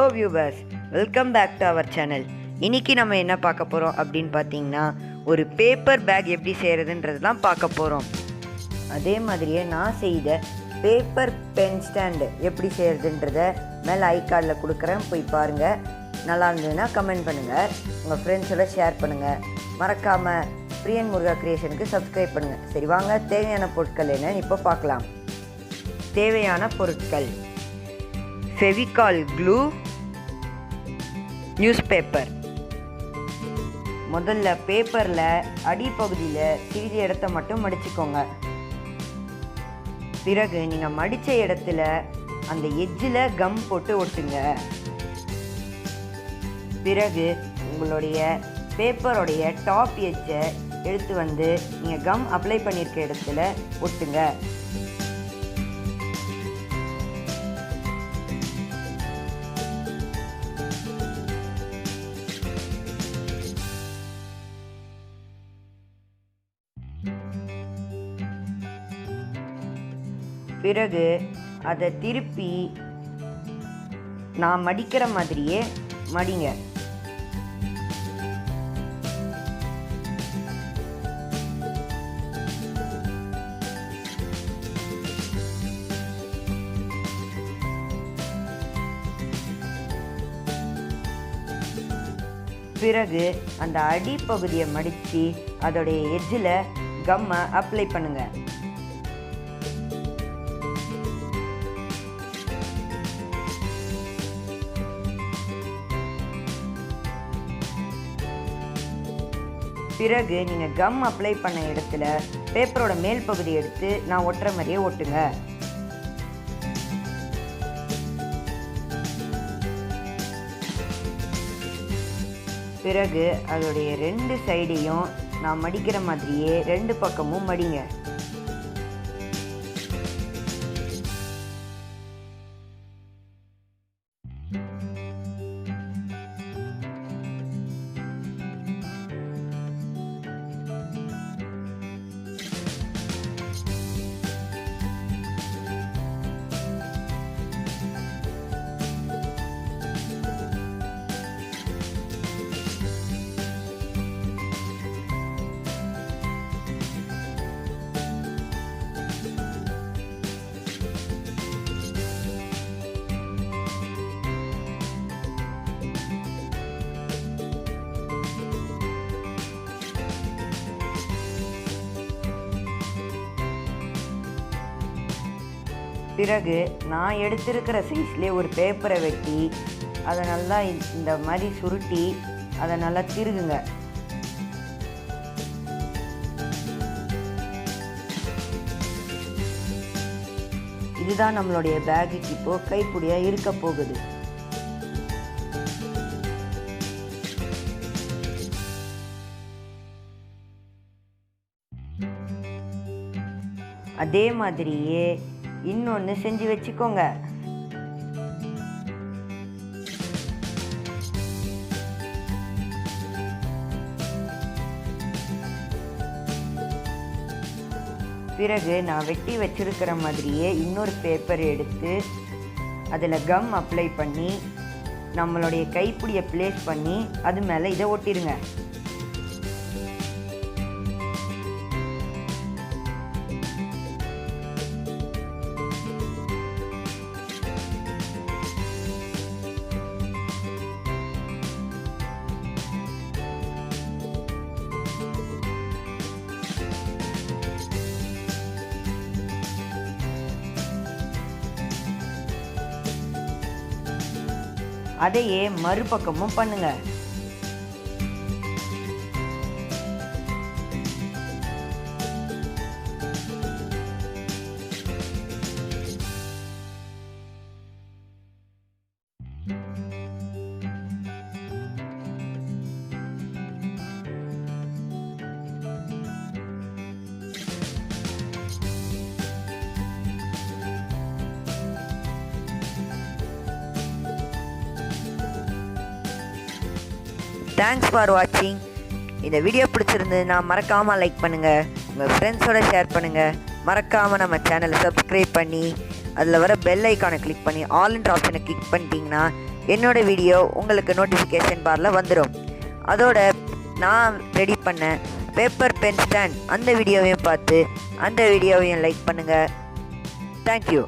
Hello viewers, welcome back to our channel. இன்றைக்கி நம்ம என்ன பார்க்க போகிறோம் அப்படின்னு பார்த்தீங்கன்னா, ஒரு பேப்பர் பேக் எப்படி செய்கிறதுன்றது தான் பார்க்க போகிறோம். அதே மாதிரியே நான் செய்த பேப்பர் பென் ஸ்டாண்டு எப்படி செய்கிறதுன்றத மேலே ஐகார்டில் கொடுக்குறேன், போய் பாருங்கள். நல்லா இருந்ததுன்னா கமெண்ட் பண்ணுங்கள், உங்கள் ஃப்ரெண்ட்ஸோட ஷேர் பண்ணுங்கள். மறக்காமல் பிரியன் முருகா கிரியேஷனுக்கு சப்ஸ்கிரைப் பண்ணுங்கள். சரி வாங்க, தேவையான பொருட்கள் என்னன்னு இப்போ பார்க்கலாம். தேவையான பொருட்கள்: ஃபெவிகால் க்ளூ, நியூஸ் பேப்பர். முதல்ல பேப்பரில் அடிப்பகுதியில் சிறிது இடத்த மட்டும் மடிச்சுக்கோங்க. பிறகு நீங்கள் மடித்த இடத்துல அந்த எட்ஜில் கம் போட்டு ஒட்டுங்க. பிறகு உங்களுடைய பேப்பருடைய டாப் எட்ஜை எடுத்து வந்து நீங்கள் கம் அப்ளை பண்ணியிருக்க இடத்துல ஒட்டுங்க. பிறகு அதை திருப்பி நான் மடிக்கிற மாதிரியே மடிங்க. பிறகு அந்த அடிப்பகுதியை மடித்து அதோடைய எட்ஜில் கம்மை அப்ளை பண்ணுங்க. பிறகு நீங்கள் கம் அப்ளை பண்ண இடத்துல பேப்பரோட மேல் பகுதி எடுத்து நான் ஒட்டுற மாதிரியே ஒட்டுங்க. பிறகு அதோடைய ரெண்டு சைடையும் நான் மடிக்கிற மாதிரியே ரெண்டு பக்கமும் மடிங்க. பிறகு நான் எடுத்திருக்கிற சைஸ்லேயே ஒரு பேப்பரை வெட்டி அதை நல்லா இந்த மாதிரி சுருட்டி அதை நல்லா திருகுங்க. இதுதான் நம்மளுடைய பேக்குக்கு இப்போ கைப்பிடியாக இருக்க போகுது. அதே மாதிரியே இன்னொன்று செஞ்சு வச்சுக்கோங்க. பிறகு நான் வெட்டி வச்சிருக்கிற மாதிரியே இன்னொரு பேப்பர் எடுத்து அதில் கம் அப்ளை பண்ணி நம்மளுடைய கைப்பிடியை ப்ளேஸ் பண்ணி அது மேலே இதை ஒட்டிடுங்க. அதையே மறுபக்கமும் பண்ணுங்க. தேங்க்ஸ் ஃபார் வாட்சிங். இந்த வீடியோ பிடிச்சிருந்ததுன்னா மறக்காமல் லைக் பண்ணுங்கள், உங்கள் ஃப்ரெண்ட்ஸோட ஷேர் பண்ணுங்கள். மறக்காமல் நம்ம சேனலை சப்ஸ்கிரைப் பண்ணி அதில் வர பெல் ஐக்கானை கிளிக் பண்ணி ஆல்ன்ற ஆப்ஷனை கிளிக் பண்ணிட்டீங்கன்னா என்னோடய வீடியோ உங்களுக்கு நோட்டிஃபிகேஷன் பாரில் வந்துடும். அதோட நான் ரெடி பண்ண பேப்பர் பென் ஸ்டாண்ட் அந்த வீடியோவையும் பார்த்து அந்த வீடியோவையும் லைக் பண்ணுங்கள். தேங்க்யூ.